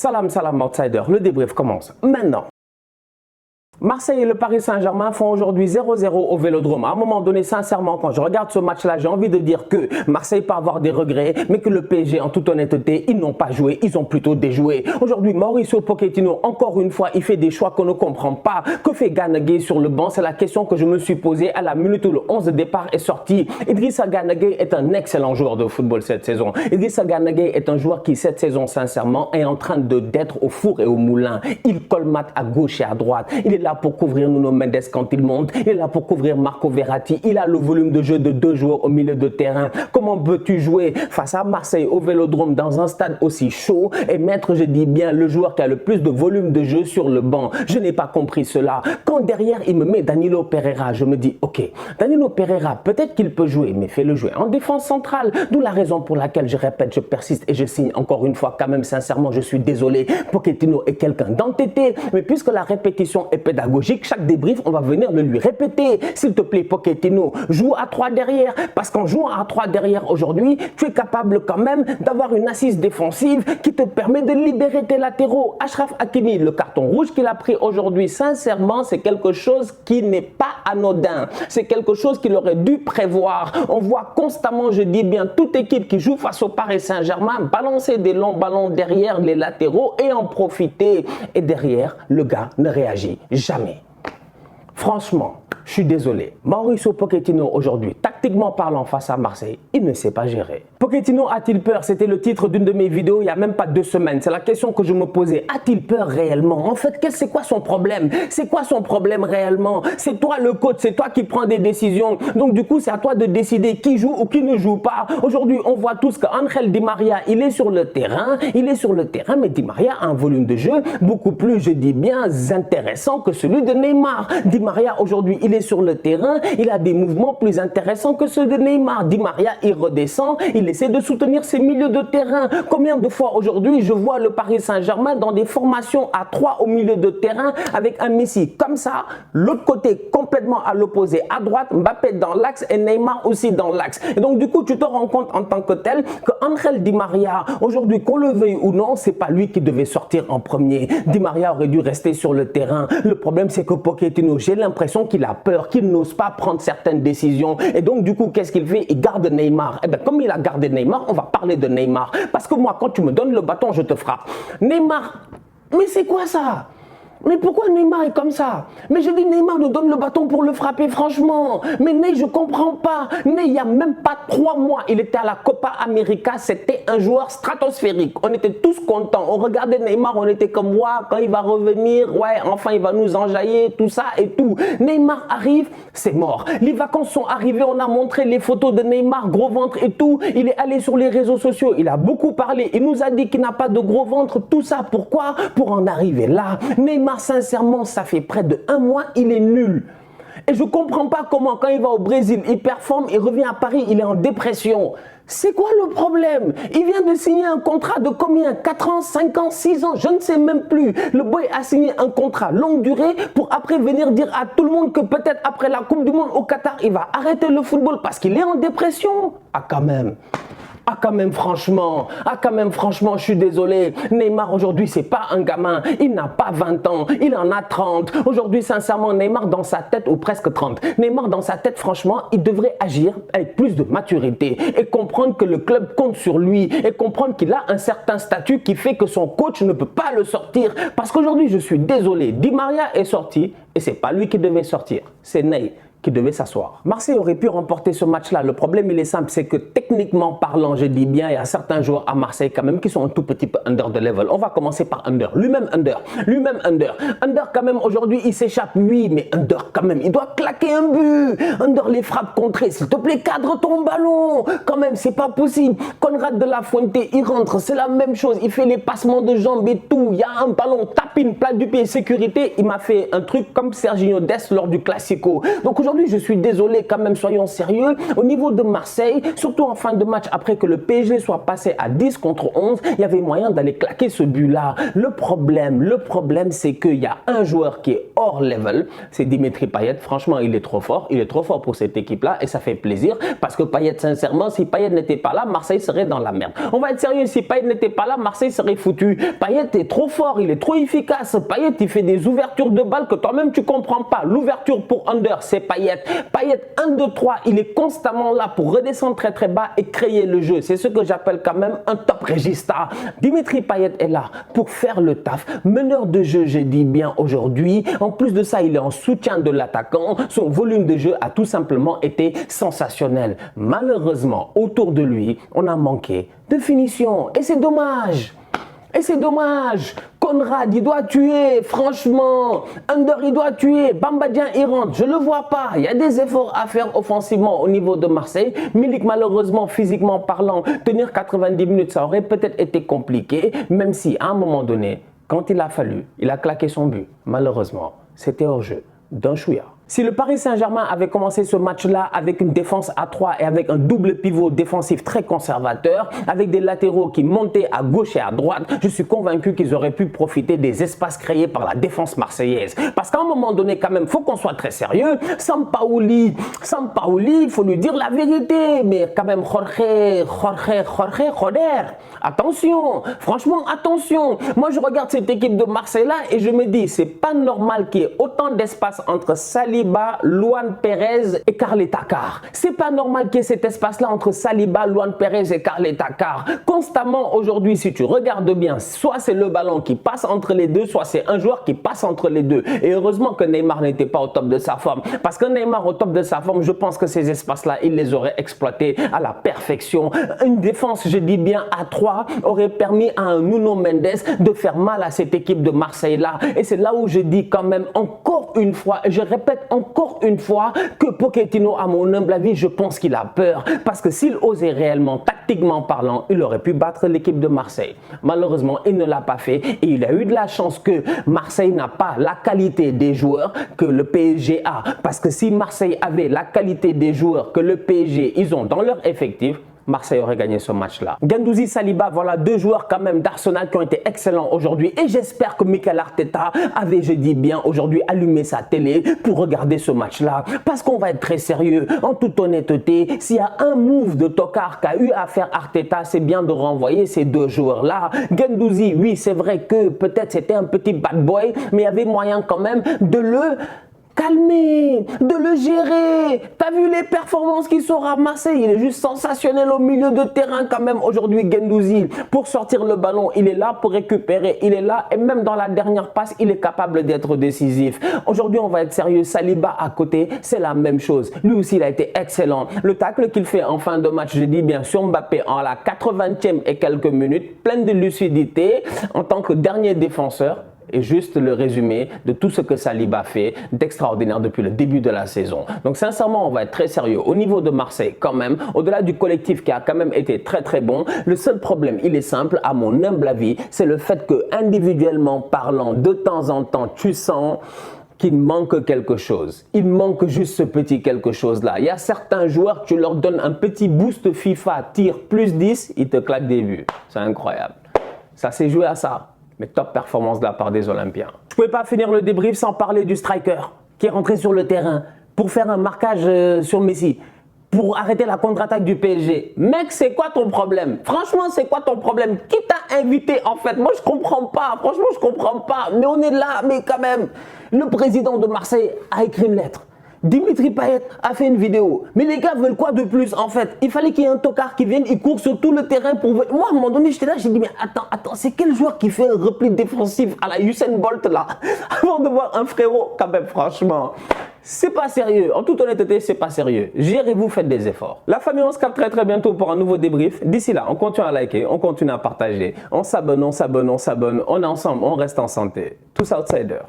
Salam, salam, outsider. Le débrief commence maintenant. Marseille et le Paris Saint-Germain font aujourd'hui 0-0 au Vélodrome. À un moment donné, sincèrement, quand je regarde ce match-là, j'ai envie de dire que Marseille peut avoir des regrets, mais que le PSG, en toute honnêteté, ils n'ont pas joué, ils ont plutôt déjoué. Aujourd'hui, Mauricio Pochettino, encore une fois, il fait des choix qu'on ne comprend pas. Que fait Gana Gueye sur le banc? C'est la question que je me suis posée à la minute où le 11 de départ est sorti. Idrissa Gana Gueye est un excellent joueur de football cette saison. Idrissa Gana Gueye est un joueur qui, cette saison, sincèrement, est en train d'être au four et au moulin. Il colmate à gauche et à droite. Il est là pour couvrir Nuno Mendes quand il monte, il est là pour couvrir Marco Verratti, il a le volume de jeu de 2 joueurs au milieu de terrain. Comment veux-tu jouer face à Marseille au Vélodrome dans un stade aussi chaud et mettre, je dis bien, le joueur qui a le plus de volume de jeu sur le banc? Je n'ai pas compris cela. Quand derrière il me met Danilo Pereira, je me dis ok, Danilo Pereira, peut-être qu'il peut jouer, mais fais-le jouer en défense centrale. D'où la raison pour laquelle je répète, je persiste et je signe encore une fois quand même sincèrement, je suis désolé. Pochettino est quelqu'un d'entêté, mais puisque la répétition est pédagogique, chaque débrief, on va venir le lui répéter. S'il te plaît, Pochettino, joue à 3 derrière. Parce qu'en jouant à 3 derrière aujourd'hui, tu es capable quand même d'avoir une assise défensive qui te permet de libérer tes latéraux. Achraf Hakimi, le carton rouge qu'il a pris aujourd'hui, sincèrement, c'est quelque chose qui n'est pas anodin. C'est quelque chose qu'il aurait dû prévoir. On voit constamment, je dis bien, toute équipe qui joue face au Paris Saint-Germain balancer des longs ballons derrière les latéraux et en profiter. Et derrière, le gars ne réagit jamais. Franchement, je suis désolé. Mauricio Pochettino aujourd'hui, tactiquement parlant face à Marseille, il ne sait pas gérer. Pochettino a-t-il peur? C'était le titre d'une de mes vidéos il n'y a même pas 2 semaines. C'est la question que je me posais. A-t-il peur réellement? En fait, c'est quoi son problème? C'est quoi son problème réellement? C'est toi le coach, c'est toi qui prends des décisions. Donc du coup, c'est à toi de décider qui joue ou qui ne joue pas. Aujourd'hui, on voit tous qu'Angel Di Maria, il est sur le terrain. Il est sur le terrain, mais Di Maria a un volume de jeu beaucoup plus, je dis bien, intéressant que celui de Neymar. Di Maria, aujourd'hui, il est sur le terrain. Il a des mouvements plus intéressants que ceux de Neymar. Di Maria, il redescend. Il essaie de soutenir ses milieux de terrain. Combien de fois aujourd'hui je vois le Paris Saint-Germain dans des formations à 3 au milieu de terrain avec un Messi comme ça, l'autre côté complètement à l'opposé, à droite, Mbappé dans l'axe et Neymar aussi dans l'axe. Et donc du coup, tu te rends compte en tant que tel que Angel Di Maria, aujourd'hui, qu'on le veuille ou non, c'est pas lui qui devait sortir en premier. Di Maria aurait dû rester sur le terrain. Le problème, c'est que Pochettino, j'ai l'impression qu'il a peur, qu'il n'ose pas prendre certaines décisions. Et donc du coup, qu'est-ce qu'il fait? Il garde Neymar. Et bien comme il a gardé Neymar, on va parler de Neymar. Parce que moi, quand tu me donnes le bâton, je te frappe. Neymar, mais c'est quoi ça? Mais pourquoi Neymar est comme ça? Mais je dis Neymar nous donne le bâton pour le frapper, franchement. Mais Ney, je comprends pas. Ney, il n'y a même pas 3 mois, il était à la Copa América. C'était un joueur stratosphérique. On était tous contents. On regardait Neymar, on était comme, waouh, quand il va revenir, ouais, enfin, il va nous enjailler, tout ça et tout. Neymar arrive, c'est mort. Les vacances sont arrivées, on a montré les photos de Neymar, gros ventre et tout. Il est allé sur les réseaux sociaux, il a beaucoup parlé. Il nous a dit qu'il n'a pas de gros ventre, tout ça. Pourquoi? Pour en arriver là. Neymar, sincèrement, ça fait près de 1 mois, il est nul. Et je ne comprends pas comment, quand il va au Brésil, il performe, il revient à Paris, il est en dépression. C'est quoi le problème? Il vient de signer un contrat de combien? 4 ans, 5 ans, 6 ans, je ne sais même plus. Le boy a signé un contrat longue durée pour après venir dire à tout le monde que peut-être après la Coupe du Monde au Qatar, il va arrêter le football parce qu'il est en dépression. Ah quand même. Ah quand même franchement, je suis désolé. Neymar aujourd'hui c'est pas un gamin, il n'a pas 20 ans, il en a 30. Aujourd'hui sincèrement Neymar dans sa tête ou presque 30. Neymar dans sa tête franchement il devrait agir avec plus de maturité et comprendre que le club compte sur lui et comprendre qu'il a un certain statut qui fait que son coach ne peut pas le sortir. Parce qu'aujourd'hui je suis désolé, Di Maria est sorti et c'est pas lui qui devait sortir, c'est Ney qui devait s'asseoir. Marseille aurait pu remporter ce match-là. Le problème, il est simple, c'est que techniquement parlant, je dis bien, il y a certains joueurs à Marseille quand même qui sont un tout petit peu under the level. On va commencer par Under. Lui-même Under. Under quand même, aujourd'hui, il s'échappe. Oui, mais Under quand même, il doit claquer un but. Under les frappes contrées. S'il te plaît, cadre ton ballon. Quand même, c'est pas possible. Conrad de la Fuente, il rentre, c'est la même chose. Il fait les passements de jambes et tout. Il y a un ballon, tapine, plat du pied, sécurité. Il m'a fait un truc comme Serginho Dest lors du Classico. Donc aujourd'hui, Aujourd'hui, je suis désolé quand même, soyons sérieux. Au niveau de Marseille, surtout en fin de match, après que le PSG soit passé à 10 contre 11, il y avait moyen d'aller claquer ce but-là. Le problème, c'est qu'il y a un joueur qui est hors level, c'est Dimitri Payet. Franchement, il est trop fort pour cette équipe-là et ça fait plaisir parce que Payet, sincèrement, si Payet n'était pas là, Marseille serait dans la merde. On va être sérieux, si Payet n'était pas là, Marseille serait foutu. Payet est trop fort, il est trop efficace. Payet, il fait des ouvertures de balles que toi-même tu comprends pas. L'ouverture pour under, c'est Payet. Payet 1, 2, 3, il est constamment là pour redescendre très très bas et créer le jeu. C'est ce que j'appelle quand même un top régista. Dimitri Payet est là pour faire le taf. Meneur de jeu, je dis bien aujourd'hui. En plus de ça, il est en soutien de l'attaquant. Son volume de jeu a tout simplement été sensationnel. Malheureusement, autour de lui, on a manqué de finition. Et c'est dommage. Conrad, il doit tuer, franchement. Under, il doit tuer. Bamba Dieng, il rentre. Je ne le vois pas. Il y a des efforts à faire offensivement au niveau de Marseille. Milik, malheureusement, physiquement parlant, tenir 90 minutes, ça aurait peut-être été compliqué. Même si, à un moment donné, quand il a fallu, il a claqué son but. Malheureusement, c'était hors jeu d'un chouïa. Si le Paris Saint-Germain avait commencé ce match-là avec une défense à 3 et avec un double pivot défensif très conservateur, avec des latéraux qui montaient à gauche et à droite, je suis convaincu qu'ils auraient pu profiter des espaces créés par la défense marseillaise. Parce qu'à un moment donné, quand même, il faut qu'on soit très sérieux. Sampaoli, il faut lui dire la vérité. Mais quand même, Jorge, attention, franchement, attention. Moi, je regarde cette équipe de Marseille-là et je me dis, c'est pas normal qu'il y ait autant d'espace entre Saliba, Luan Pérez et Carleta Car. C'est pas normal qu'il y ait cet espace-là entre Saliba, Luan Pérez et Carleta Car. Constamment aujourd'hui, si tu regardes bien, soit c'est le ballon qui passe entre les deux, soit c'est un joueur qui passe entre les deux. Et heureusement que Neymar n'était pas au top de sa forme. Parce que Neymar au top de sa forme, je pense que ces espaces-là, il les aurait exploités à la perfection. Une défense, je dis bien à 3, aurait permis à un Nuno Mendes de faire mal à cette équipe de Marseille-là. Et c'est là où je dis quand même encore une fois, je répète encore une fois que Pochettino, à mon humble avis, je pense qu'il a peur. Parce que s'il osait réellement, tactiquement parlant, il aurait pu battre l'équipe de Marseille. Malheureusement, il ne l'a pas fait et il a eu de la chance que Marseille n'a pas la qualité des joueurs que le PSG a. Parce que si Marseille avait la qualité des joueurs que le PSG, ils ont dans leur effectif, Marseille aurait gagné ce match-là. Guendouzi, Saliba, voilà deux joueurs quand même d'Arsenal qui ont été excellents aujourd'hui. Et j'espère que Mikel Arteta avait, je dis bien, aujourd'hui allumé sa télé pour regarder ce match-là. Parce qu'on va être très sérieux. En toute honnêteté, s'il y a un move de Tokar qu'a eu à faire Arteta, c'est bien de renvoyer ces deux joueurs-là. Guendouzi, oui, c'est vrai que peut-être c'était un petit bad boy, mais il y avait moyen quand même de le calmer, de le gérer. T'as vu les performances qui sont à Marseille? Il est juste sensationnel au milieu de terrain quand même aujourd'hui, Guendouzi. Pour sortir le ballon, il est là pour récupérer, il est là et même dans la dernière passe, il est capable d'être décisif. Aujourd'hui, on va être sérieux. Saliba à côté, c'est la même chose. Lui aussi, il a été excellent. Le tacle qu'il fait en fin de match, je dis bien sur Mbappé en la 80e et quelques minutes, pleine de lucidité en tant que dernier défenseur. Et juste le résumé de tout ce que Saliba fait d'extraordinaire depuis le début de la saison. Donc sincèrement, on va être très sérieux. Au niveau de Marseille, quand même, au-delà du collectif qui a quand même été très très bon, le seul problème, il est simple, à mon humble avis, c'est le fait que individuellement parlant, de temps en temps, tu sens qu'il manque quelque chose. Il manque juste ce petit quelque chose-là. Il y a certains joueurs, tu leur donnes un petit boost FIFA, tir plus 10, ils te claquent des buts. C'est incroyable. Ça s'est joué à ça. Mais top performance de la part des Olympiens. Je ne pouvais pas finir le débrief sans parler du striker qui est rentré sur le terrain pour faire un marquage sur Messi, pour arrêter la contre-attaque du PSG. Mec, c'est quoi ton problème? Franchement, c'est quoi ton problème? Qui t'a invité en fait? Moi, je comprends pas. Franchement, je comprends pas. Mais on est là, mais quand même. Le président de Marseille a écrit une lettre. Dimitri Payet a fait une vidéo. Mais les gars veulent quoi de plus en fait? Il fallait qu'il y ait un tocard qui vienne, il court sur tout le terrain pour... Moi, à un moment donné, j'étais là, j'ai dit, mais attends, c'est quel joueur qui fait un repli défensif à la Usain Bolt là? Avant de voir un frérot, quand même, franchement. C'est pas sérieux. En toute honnêteté, c'est pas sérieux. Gérez-vous, faites des efforts. La famille, on se capte très très bientôt pour un nouveau débrief. D'ici là, on continue à liker, on continue à partager. On s'abonne, on est ensemble, on reste en santé. Tous outsiders.